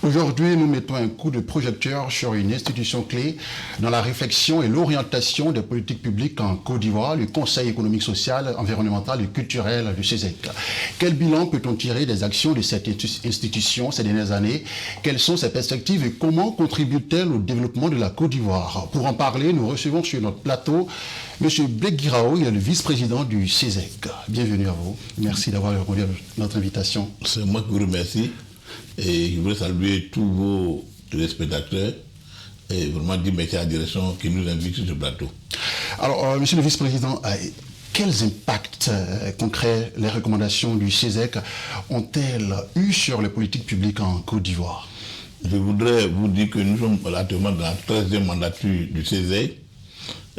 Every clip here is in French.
Aujourd'hui, nous mettons un coup de projecteur sur une institution clé dans la réflexion et l'orientation des politiques publiques en Côte d'Ivoire, le Conseil économique, social, environnemental et culturel du CESEC. Quel bilan peut-on tirer des actions de cette institution ces dernières années? Quelles sont ses perspectives et comment contribue-t-elle au développement de la Côte d'Ivoire? Pour en parler, nous recevons sur notre plateau M. Blake Guiraud, il est le vice-président du CESEC. Bienvenue à vous. Merci d'avoir répondu à notre invitation. C'est moi qui vous remercie et je voudrais saluer tous vos téléspectateurs et vraiment dire merci à la direction qui nous invite sur ce plateau. Alors, Monsieur le vice-président, quels impacts concrets les recommandations du CESEC ont-elles eu sur les politiques publiques en Côte d'Ivoire? Je voudrais vous dire que nous sommes actuellement dans la 13e mandature du CESEC.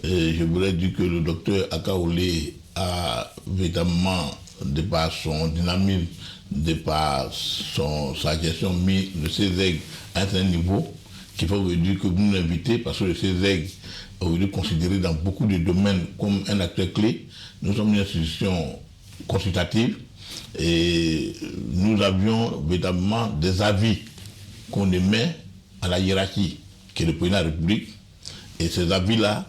Et je voudrais dire que le docteur Akaolé a véritablement, de par son dynamisme, de par sa gestion, mis le CESEC à un certain niveau qu'il faut dire que vous nous invitez parce que le CESEC est aujourd'hui considéré dans beaucoup de domaines comme un acteur clé. Nous sommes une institution consultative et nous avions véritablement des avis qu'on émet à la hiérarchie qui est le président de la République. Et ces avis-là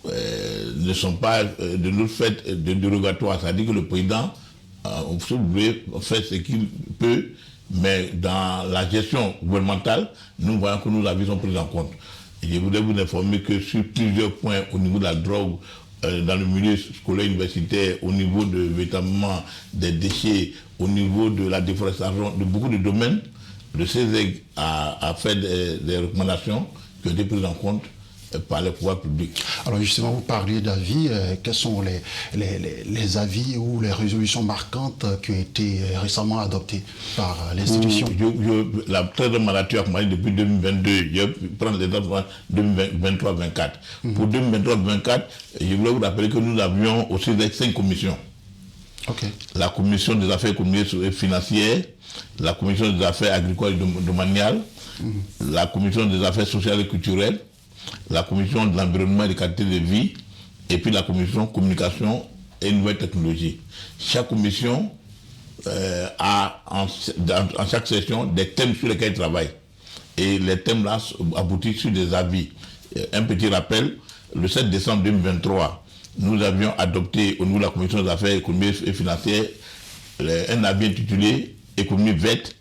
ne sont pas de notre fait de dérogatoire. C'est-à-dire que le président fait ce qu'il peut, mais dans la gestion gouvernementale, nous voyons que nos avis sont pris en compte. Et je voudrais vous informer que sur plusieurs points au niveau de la drogue, dans le milieu scolaire universitaire, au niveau de véritablement des déchets, au niveau de la déforestation, de beaucoup de domaines, le CESEC a fait des recommandations qui ont été prises en compte par les pouvoirs publics. Alors justement, vous parliez d'avis. Quels sont les avis ou les résolutions marquantes qui ont été récemment adoptées par l'institution? La 13e mandature a commencé depuis 2022. Je vais prendre les dates 2023-24. Pour 2023-24, je voulais vous rappeler que nous avions aussi 5 commissions. Okay. La commission des affaires économiques et financières, la commission des affaires agricoles et domaniales, la commission des affaires sociales et culturelles, la commission de l'environnement et de qualité de vie, et puis la commission communication et nouvelles technologies. Chaque commission a en chaque session des thèmes sur lesquels elle travaille. Et les thèmes-là aboutissent sur des avis. Un petit rappel, le 7 décembre 2023, nous avions adopté au niveau de la commission des affaires économiques et financières un avis intitulé « Économie verte,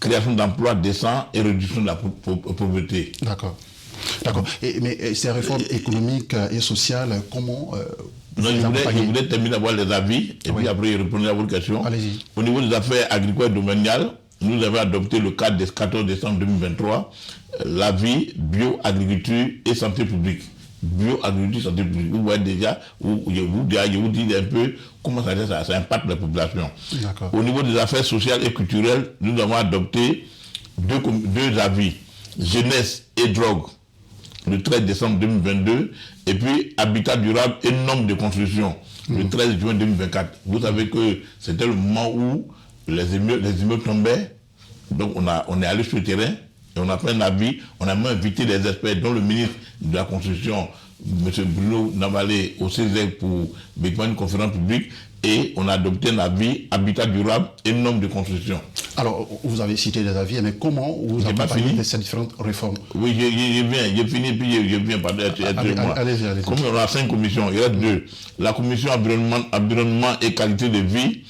création d'emplois décents et réduction de la pauvreté ». D'accord. D'accord. Mais ces réformes économiques et sociales, comment je voulais terminer d'avoir les avis et puis après répondre à votre question. Allez-y. Au niveau des affaires agricoles et domaniales, nous avons adopté le 14 décembre 2023 l'avis bio-agriculture et santé publique. Bio-agriculture, santé publique. Vous voyez déjà, je vous dis un peu comment ça impacte la population. Au niveau des affaires sociales et culturelles, nous avons adopté deux avis. Jeunesse et drogue, le 13 décembre 2022, et puis habitat durable et nombre de construction, le 13 juin 2024. Vous savez que c'était le moment où les immeubles tombaient, donc on est allé sur le terrain, et on a pris un avis, on a même invité des experts, dont le ministre de la Construction, M. Bruno Navalé, au CESEC pour une conférence publique, et on a adopté un avis habitat durable et nombre de construction. Alors, vous avez cité des avis, mais comment vous avez parlé ces différentes réformes? Oui, j'ai fini, puis je viens par moi. Allez-y. Comme on a 5 commissions, il y a 2. La commission environnement et qualité de vie,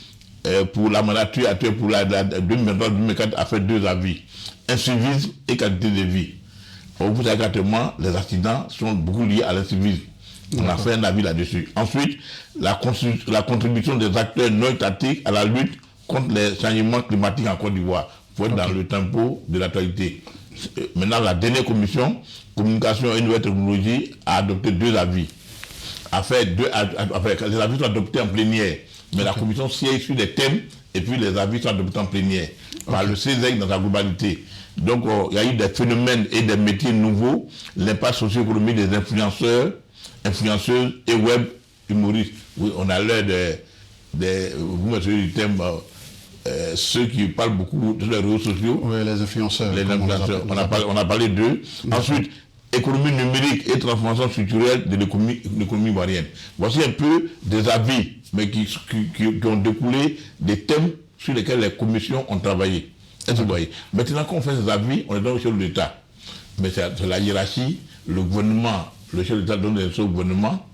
pour la mandature actuelle, pour la 2023-2024, a fait 2 avis. Incivisme et qualité de vie. Vous savez qu'actuellement, les accidents sont beaucoup liés à l'incivisme. On a fait un avis là-dessus. Ensuite, la contribution des acteurs non étatiques à la lutte contre les changements climatiques en Côte d'Ivoire, pour être dans le tempo de l'actualité. Maintenant, la dernière commission, communication et nouvelles technologies, a adopté 2 avis. Les avis sont adoptés en plénière, mais la commission siège sur des thèmes et puis les avis sont adoptés en plénière par le CESEC dans sa globalité. Donc, il y a eu des phénomènes et des métiers nouveaux, l'impact socio-économique des influenceuses et web humoristes. Oui, on a l'air vous me souvenez du thème, ceux qui parlent beaucoup sur les réseaux sociaux. Oui, les influenceurs. On a parlé d'eux. Ensuite, économie numérique et transformation structurelle de l'économie ivoirienne. Voici un peu des avis, mais qui ont découlé des thèmes sur lesquels les commissions ont travaillé. Est-ce que vous voyez? Maintenant, quand on fait ces avis, on est dans le chef de l'État. Mais c'est la hiérarchie, le gouvernement, le chef de l'État donne des instructions au gouvernement,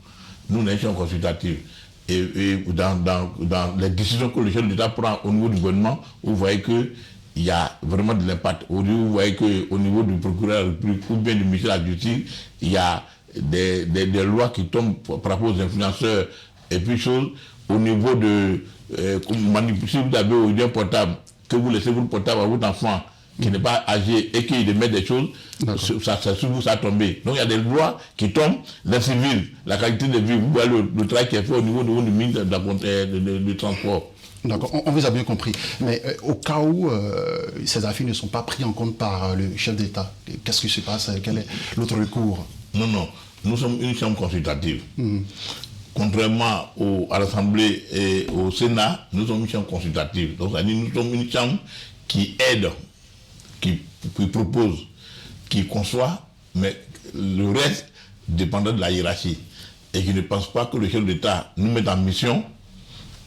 nous, une instruction consultative. Et dans les décisions que le chef de l'État prend au niveau du gouvernement, vous voyez qu'il y a vraiment de l'impact. Vous voyez qu'au niveau du procureur ou bien du ministère de la Justice, il y a des lois qui tombent par rapport aux influenceurs et puis choses au niveau de si vous avez aujourd'hui un portable, que vous laissez votre portable à votre enfant qui n'est pas âgé et qu'il met des choses, ça sur vous, ça tombe. Donc il y a des lois qui tombent, les civils, la qualité de vie, vous voyez le travail qui est fait au niveau du ministre du transport. D'accord, on vous a bien compris. Mais au cas où ces affaires ne sont pas prises en compte par le chef d'État, qu'est-ce qui se passe? Quel est l'autre recours? Non, nous sommes une chambre consultative. Contrairement à l'Assemblée et au Sénat, nous sommes une chambre consultative. Donc, c'est-à-dire nous sommes une chambre qui aide, qui propose, qui conçoit, mais le reste dépendant de la hiérarchie. Et qui ne pense pas que le chef d'État nous mette en mission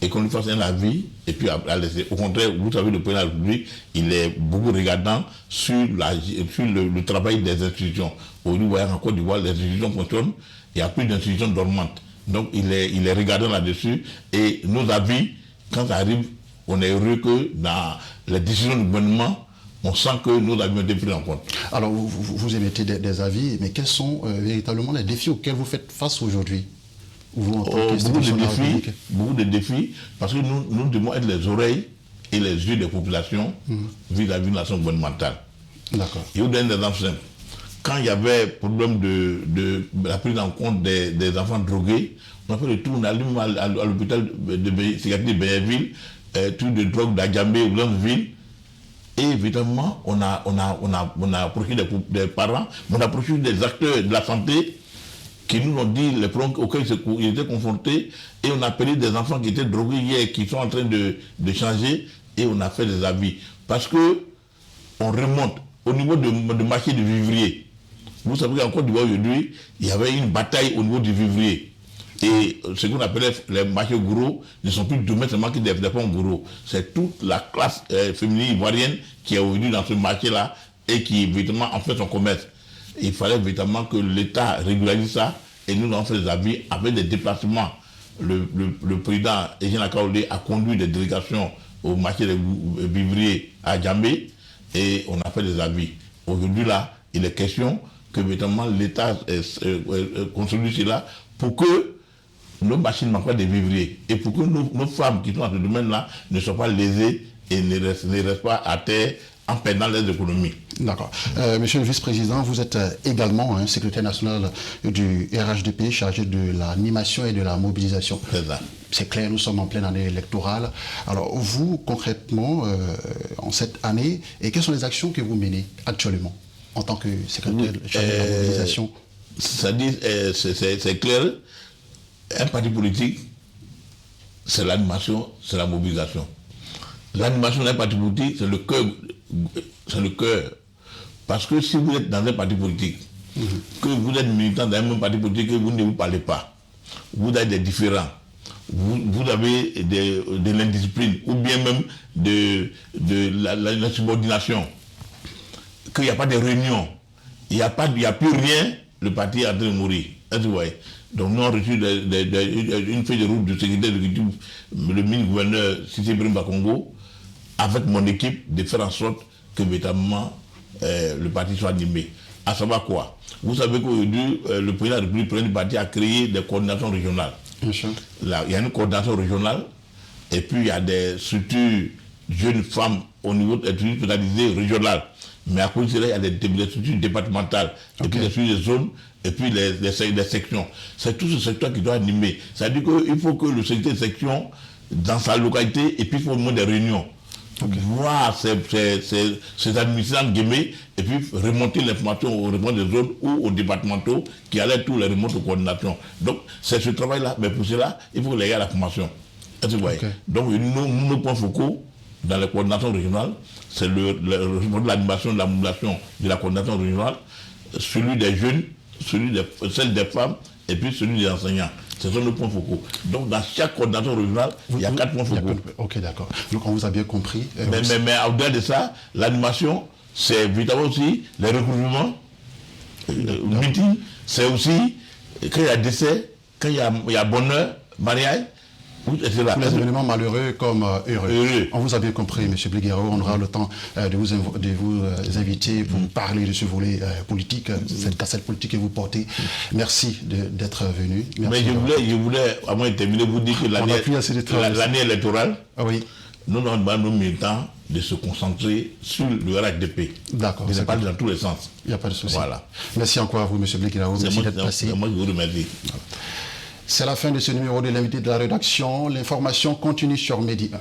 et qu'on lui fasse un avis et puis à laisser. Au contraire, vous savez, le président de la République, il est beaucoup regardant sur le travail des institutions. Aujourd'hui, vous voyez en Côte d'Ivoire, les institutions fonctionnent, il y a plus d'institutions dormantes. Donc il est regardant là-dessus et nos avis, quand ça arrive, on est heureux que dans les décisions du gouvernement, on sent que nos avis ont été pris en compte. Alors vous émettez des avis, mais quels sont véritablement les défis auxquels vous faites face aujourd'hui? Beaucoup de défis, parce que nous devons être les oreilles et les yeux des populations vis-à-vis de l'action gouvernementale. D'accord. Et vous donne des exemples simples. Quand il y avait problème de la prise en compte des enfants drogués, on a fait le tour, on allume à l'hôpital psychiatrique de Bénéville, tout de drogue d'Adjamé ou Blancville. Et évidemment, on a approché des parents, on a approché des acteurs de la santé qui nous ont dit les problèmes auxquels ils étaient confrontés. Et on a appelé des enfants qui étaient drogués hier, qui sont en train de changer, et on a fait des avis. Parce que on remonte au niveau du marché du vivrier. Vous savez qu'en Côte d'Ivoire aujourd'hui, il y avait une bataille au niveau du vivrier. Et ce qu'on appelait les marchés gros ne sont plus domaines seulement qui des fonds gros. C'est toute la classe féminine ivoirienne qui est aujourd'hui dans ce marché-là et qui évidemment en fait son commerce. Il fallait évidemment que l'État régularise ça et nous avons fait des avis avec des déplacements. Le président Etienne Akaolé a conduit des délégations au marché des vivriers à Djamé et on a fait des avis. Aujourd'hui là, il est question que évidemment l'État consolide cela pour que nos machines ne manquent pas des vivriers et pour que nos femmes qui sont dans ce domaine-là ne soient pas lésées et ne restent pas à terre en perdant les économies. D'accord. Monsieur le vice-président, vous êtes également secrétaire national du RHDP chargé de l'animation et de la mobilisation. C'est ça. C'est clair, nous sommes en pleine année électorale. Alors vous, concrètement, en cette année, et quelles sont les actions que vous menez actuellement en tant que secrétaire chargé de la mobilisation? C'est clair. Un parti politique, c'est l'animation, c'est la mobilisation. L'animation d'un parti politique, c'est le cœur. C'est le cœur. Parce que si vous êtes dans un parti politique, que vous êtes militant dans un même parti politique, que vous ne vous parlez pas, vous avez des différends, vous avez de l'indiscipline, ou bien même de la subordination, qu'il n'y a pas de réunion, il n'y a plus rien, le parti est en train de mourir. Donc nous avons reçu une feuille de route du secrétaire exécutif, le ministre-gouverneur Cissé Brimba Congo, avec mon équipe, de faire en sorte que véritablement le parti soit animé. À savoir quoi? Vous savez qu'aujourd'hui, le président de la République du parti a créé des coordinations régionales. Là, il y a une coordination régionale, et puis il y a des structures jeunes femmes au niveau des structures spécialisées régionales. Mais à côté de cela, il y a des structures départementales, et puis des structures de zones, et puis les sections. C'est tout ce secteur qui doit animer. C'est-à-dire qu'il faut que le secteur de section, dans sa localité, et puis il faut au moins des réunions. Voir ces administrants guillemets, et puis remonter l'information aux réponses des zones ou aux départementaux qui allaient tous les remonter aux coordinations. Donc c'est ce travail-là, mais pour cela, il faut que les gars aient la formation. Donc nos points focaux dans les coordinations régionales, c'est l'animation de la mobilisation de la coordination régionale, celui des jeunes, celle des femmes, et puis celui des enseignants. Ce sont nos points focaux. Donc dans chaque coordination régionale, il y a 4 points focaux. Ok, d'accord. Donc on vous a bien compris. Mais au-delà de ça, l'animation, c'est évidemment aussi les recouvrements, meeting, c'est aussi quand il y a décès, quand il y a bonheur, mariage, etc. Tous les événements malheureux comme heureux. On vous a bien compris, M. Bleguero. On aura le temps de vous inviter pour parler de ce volet politique, cette cassette politique que vous portez. Merci d'être venu. Merci. Mais je voulais, à moins de terminer, vous dire que l'année électorale, oui. nous demandons nos militants de se concentrer sur le RHDP. D'accord. De ne pas dans tous les sens. Il n'y a pas de souci. Voilà. Merci encore à vous, M. Bleguero. Merci d'être passé. C'est moi qui vous remercie. C'est la fin de ce numéro de l'invité de la rédaction. L'information continue sur Medi 1.